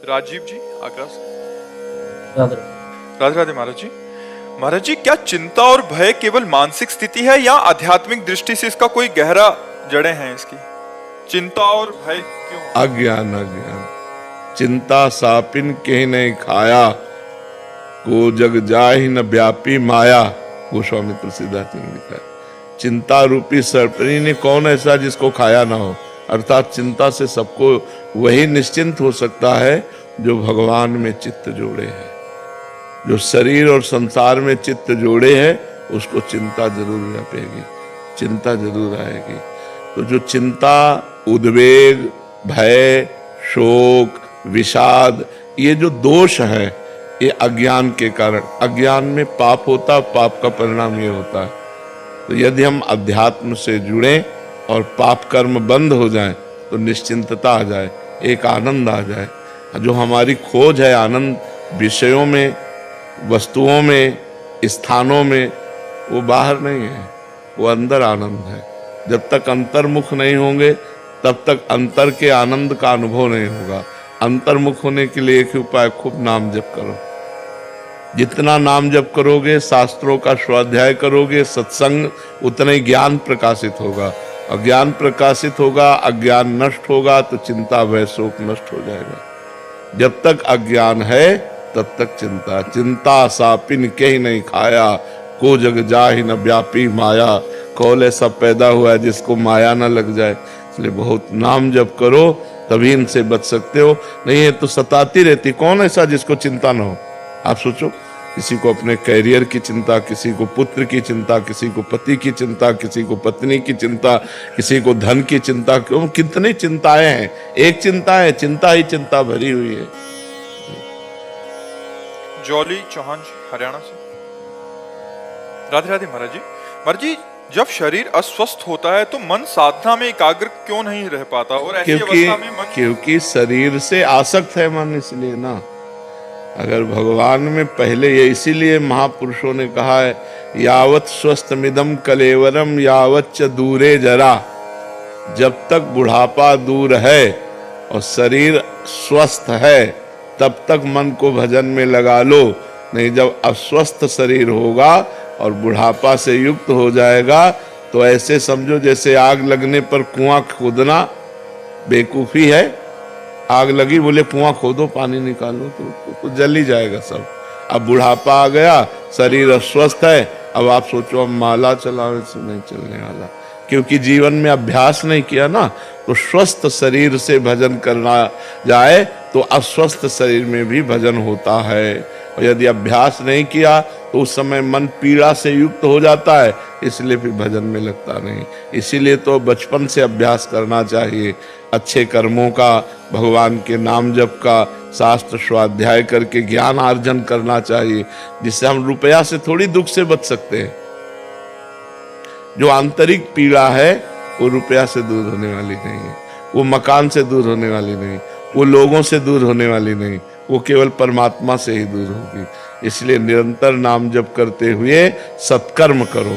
राजीव जी आगरा से। राधे राधे राधे महाराज जी। महाराज जी, क्या चिंता और भय केवल मानसिक स्थिति है या आध्यात्मिक दृष्टि से इसका कोई गहरा जड़ें हैं इसकी? चिंता और भय क्यों? अज्ञान अज्ञान। चिंता सापिन के नहीं खाया, को जग जाहि न व्यापी माया। गोस्वामी तुलसीदास जी ने लिखा है, चिंता रूपी सर्पनी ने कौन ऐसा जिसको खाया ना हो। अर्थात चिंता से सबको वही निश्चिंत हो सकता है जो भगवान में चित्त जोड़े है। जो शरीर और संसार में चित्त जोड़े है उसको चिंता जरूर व्यापेगी, चिंता जरूर आएगी। तो जो चिंता, उद्वेग, भय, शोक, विषाद, ये जो दोष है ये अज्ञान के कारण, अज्ञान में पाप होता, पाप का परिणाम ये होता है। तो यदि हम अध्यात्म से जुड़ें और पाप कर्म बंद हो जाए तो निश्चिंतता आ जाए, एक आनंद आ जाए। जो हमारी खोज है आनंद विषयों में, वस्तुओं में, स्थानों में, वो बाहर नहीं है, वो अंदर आनंद है। जब तक अंतर्मुख नहीं होंगे तब तक अंतर के आनंद का अनुभव नहीं होगा। अंतर्मुख होने के लिए एक ही उपाय, खूब नाम जप करो। जितना नाम जप करोगे, शास्त्रों का स्वाध्याय करोगे, सत्संग, उतना ही ज्ञान प्रकाशित होगा। और ज्ञान प्रकाशित होगा, अज्ञान नष्ट होगा तो चिंता भय शोक नष्ट हो जाएगा। जब तक अज्ञान है तब तक चिंता। चिंता सापिन के ही नहीं खाया, को जग जाहि न व्यापी माया। कौन ऐसा पैदा हुआ है जिसको माया न लग जाए। इसलिए बहुत नाम जप करो तभी इनसे बच सकते हो, नहीं है तो सताती रहती। कौन ऐसा जिसको चिंता न हो। आप सोचो, किसी को अपने कैरियर की चिंता, किसी को पुत्र की चिंता, किसी को पति की चिंता, किसी को पत्नी की चिंता, किसी को धन की चिंता, क्यों कितनी चिंताएं हैं। एक चिंता है, चिंता ही चिंता भरी हुई है। जॉली चौहान जी हरियाणा से। राधे राधे महाराज जी। महाराज जी, जब शरीर अस्वस्थ होता है तो मन साधना में एकाग्र क्यों नहीं रह पाता? और ऐसी अवस्था में मन, क्योंकि शरीर से आसक्त है मन, इसलिए ना। अगर भगवान में पहले, ये इसीलिए महापुरुषों ने कहा है, यावत स्वस्थमिदम कलेवरम यावत च दूरे जरा। जब तक बुढ़ापा दूर है और शरीर स्वस्थ है तब तक मन को भजन में लगा लो। नहीं, जब अस्वस्थ शरीर होगा और बुढ़ापा से युक्त हो जाएगा तो ऐसे समझो जैसे आग लगने पर कुआं खोदना बेवकूफी है। आग लगी, बोले कुआं खोदो, पानी निकालो, तो जल ही जाएगा सब। अब बुढ़ापा आ गया, शरीर अस्वस्थ है, अब आप सोचो अब माला चलावे से नहीं चलने वाला, क्योंकि जीवन में अभ्यास नहीं किया ना। तो स्वस्थ शरीर से भजन करना जाए तो अस्वस्थ शरीर में भी भजन होता है। और यदि अभ्यास नहीं किया तो उस समय मन पीड़ा से युक्त हो जाता है, इसलिए फिर भजन में लगता नहीं। इसीलिए तो बचपन से अभ्यास करना चाहिए, अच्छे कर्मों का, भगवान के नाम जप का, शास्त्र स्वाध्याय करके ज्ञान अर्जन करना चाहिए, जिससे हम रुपया से थोड़ी दुख से बच सकते हैं। जो आंतरिक पीड़ा है वो रुपया से दूर होने वाली नहीं है, वो मकान से दूर होने वाली नहीं, वो लोगों से दूर होने वाली नहीं, वो केवल परमात्मा से ही दूर होगी। इसलिए निरंतर नाम जप करते हुए सत्कर्म करो।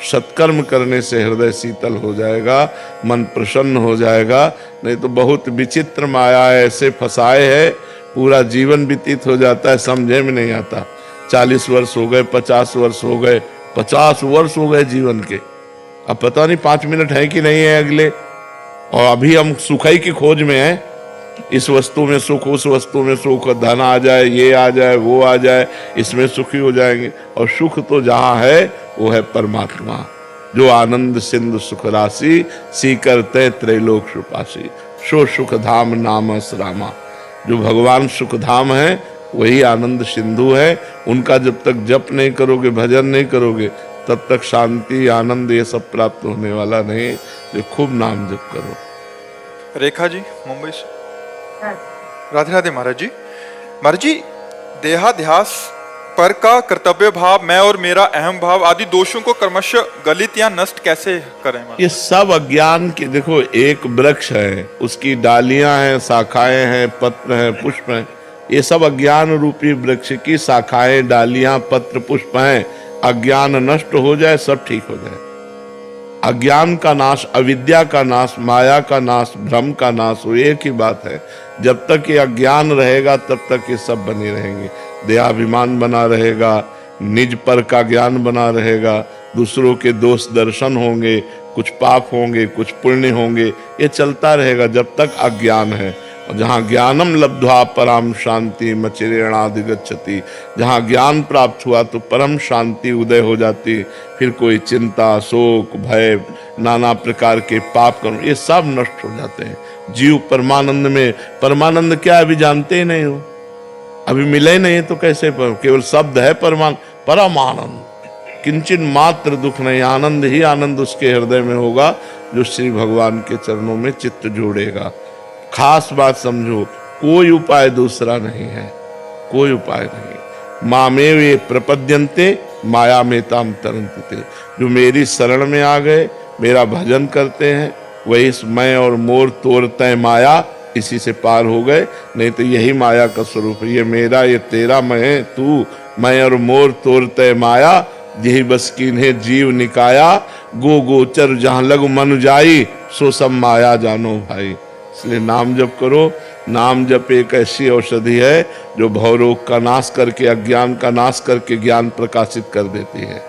सत्कर्म करने से हृदय शीतल हो जाएगा, मन प्रसन्न हो जाएगा। नहीं तो बहुत विचित्र माया ऐसे फंसाए है, पूरा जीवन व्यतीत हो जाता है, समझे में नहीं आता। 40 वर्ष हो गए, 50 वर्ष हो गए, 50 वर्ष हो गए जीवन के, अब पता नहीं 5 मिनट है कि नहीं है अगले। और अभी हम सुखाई की खोज में हैं, इस वस्तु में सुख, उस वस्तु में सुख, धन आ जाए, ये आ जाए, वो आ जाए, इसमें सुखी हो जाएंगे। और सुख तो जहाँ है वो है परमात्मा, जो आनंद सिंधु सुख राशि, सी करते त्रैलोक सुपासी, सो सुख धाम नाम रामा। जो भगवान सुख धाम है वही आनंद सिंधु है। उनका जब तक जप नहीं करोगे, भजन नहीं करोगे, तब तक शांति, आनंद ये सब प्राप्त होने वाला नहीं। जो खूब नाम जप करो। रेखा जी मुंबई से। राधे राधे महाराज जी। महाराज जी, देहाध्यास पर का कर्तव्य भाव, मैं और मेरा अहम भाव आदि दोषों को क्रमशः गलित या नष्ट कैसे करें? ये सब अज्ञान के, देखो एक वृक्ष है, उसकी डालियां हैं, शाखाएं हैं, पत्र हैं, पुष्प हैं, ये सब अज्ञान रूपी वृक्ष की शाखाएं, डालियां, पत्र, पुष्प हैं। अज्ञान नष्ट हो जाए, सब ठीक हो जाए। अज्ञान का नाश, अविद्या का नाश, माया का नाश, भ्रम का नाश, वो एक ही बात है। जब तक ये अज्ञान रहेगा तब तक ये सब बने रहेंगे। देहाभिमान बना रहेगा, निज पर का ज्ञान बना रहेगा, दूसरों के दोष दर्शन होंगे, कुछ पाप होंगे, कुछ पुण्य होंगे, ये चलता रहेगा जब तक अज्ञान है। और जहाँ ज्ञानम लब्ध्वा परम शांति मचिरेणाधिगच्छति, जहाँ ज्ञान प्राप्त हुआ तो परम शांति उदय हो जाती। फिर कोई चिंता, शोक, भय, नाना प्रकार के पाप कर्म ये सब नष्ट हो जाते हैं। जीव परमानंद में, परमानंद क्या अभी जानते ही नहीं हो, अभी मिले नहीं तो कैसे, केवल शब्द है परम आनंद, किंचित मात्र दुख नहीं, आनंद ही आनंद उसके हृदय में होगा जो श्री भगवान के चरणों में चित्त जोड़ेगा। खास बात समझो, कोई उपाय दूसरा नहीं है, कोई उपाय नहीं। मामेव ये प्रपद्यन्ते माया में ताम तरन्ते, जो मेरी शरण में आ गए, मेरा भजन करते हैं, वही इस मैं और मोर तोड़ते माया, इसी से पार हो गए। नहीं तो यही माया का स्वरूप है, ये मेरा ये तेरा, मैं तू, मैं और मोर तोड़ते माया, यही बस किन्हें जीव निकाया, गो गोचर जहां लग मन जाई, सो सब माया जानो भाई। इसलिए नाम जप करो। नाम जप एक ऐसी औषधि है जो भवरोग का नाश करके, अज्ञान का नाश करके ज्ञान प्रकाशित कर देती है।